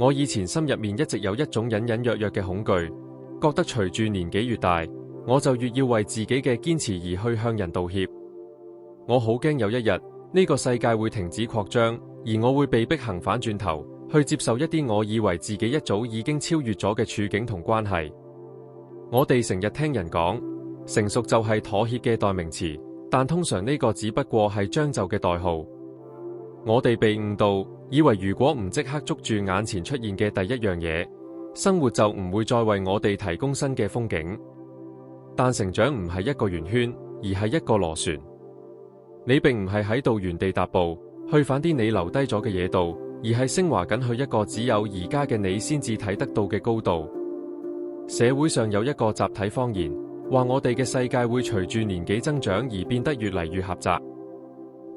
我以前心入面一直有一種隱隱約約嘅恐懼，覺得隨住年紀越大，我就越要為自己嘅堅持而去向人道歉。我好驚有一日呢個世界會停止擴張，而我會被逼行返轉頭，去接受一啲我以為自己一早已經超越咗嘅處境同關係。我哋成日聽人講，成熟就係妥協嘅代名詞，但通常呢個只不過係將就嘅代號。我哋被誤導，以為如果唔即刻捉住眼前出現嘅第一樣嘢，生活就唔會再為我哋提供新嘅風景。但成長唔係一個圓圈，而係一個螺旋。你並唔係喺度原地踏步，去返啲你留低咗嘅嘢度，而係升華緊去一個只有而家嘅你先至睇得到嘅高度。社會上有一個集體謊言，話我哋嘅世界會隨住年紀增長而變得越嚟越狹窄。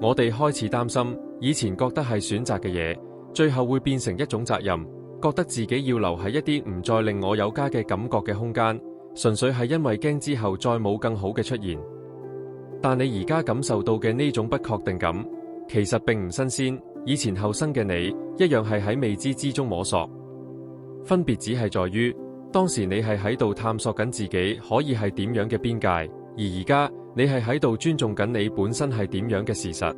我哋開始擔心，以前覺得係選擇嘅嘢，最後會變成一種責任，覺得自己要留喺一啲唔再令我有家嘅感覺嘅空間，純粹係因為驚之後再冇更好嘅出現。但你而家感受到嘅呢種不確定感，其實並唔新鮮，以前後生嘅你一樣係喺未知之中摸索，分別只係在於，當時你係喺度探索緊自己可以係點樣嘅邊界，而而家你係喺度尊重緊你本身係點樣嘅事實。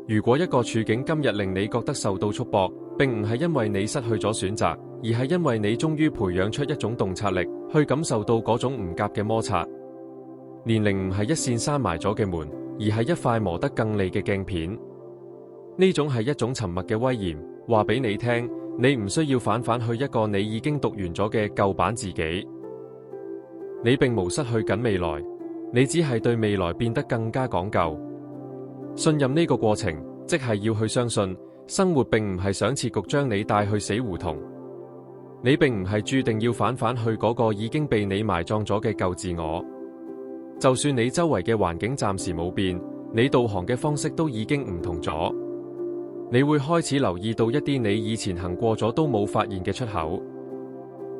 如果一個處境今日令你覺得受到束縛，並唔係因為你失去咗選擇，而係因為你終於培養出一種洞察力，去感受到嗰種唔夾嘅摩擦。年齡唔係一扇閂埋咗嘅門，而係一塊磨得更利嘅鏡片。呢種係一種沉默嘅威嚴，話俾你聽，你唔需要反返去一個你已經讀完咗嘅舊版自己。你並無失去緊未來，你只係對未來變得更加講究。信任呢個過程，即係要去相信，生活並唔係想設局將你帶去死胡同。你並唔係注定要返去嗰個已經被你埋葬咗嘅舊自我。就算你周圍嘅環境暫時冇變，你導航嘅方式都已經唔同咗。你會開始留意到一啲你以前行過咗都冇發現嘅出口。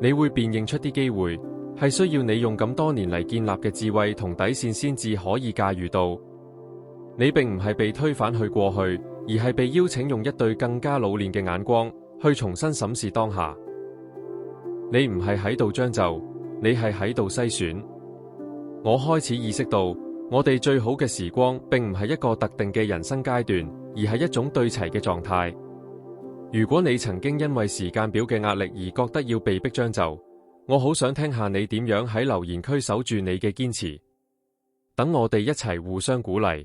你會辨認出啲機會，係需要你用咁多年嚟建立嘅智慧同底線先至可以駕馭到。你並唔係被推返去過去，而係被邀請用一對更加老練嘅眼光去重新審視當下。你唔係喺度將就，你係喺度篩選。我開始意識到，我哋最好嘅時光並唔係一個特定嘅人生階段，而係一種對齊嘅狀態。如果你曾經因為時間表嘅壓力而覺得要被迫將就，我好想聽下你點樣喺留言區守住你嘅堅持。等我哋一齊互相鼓勵。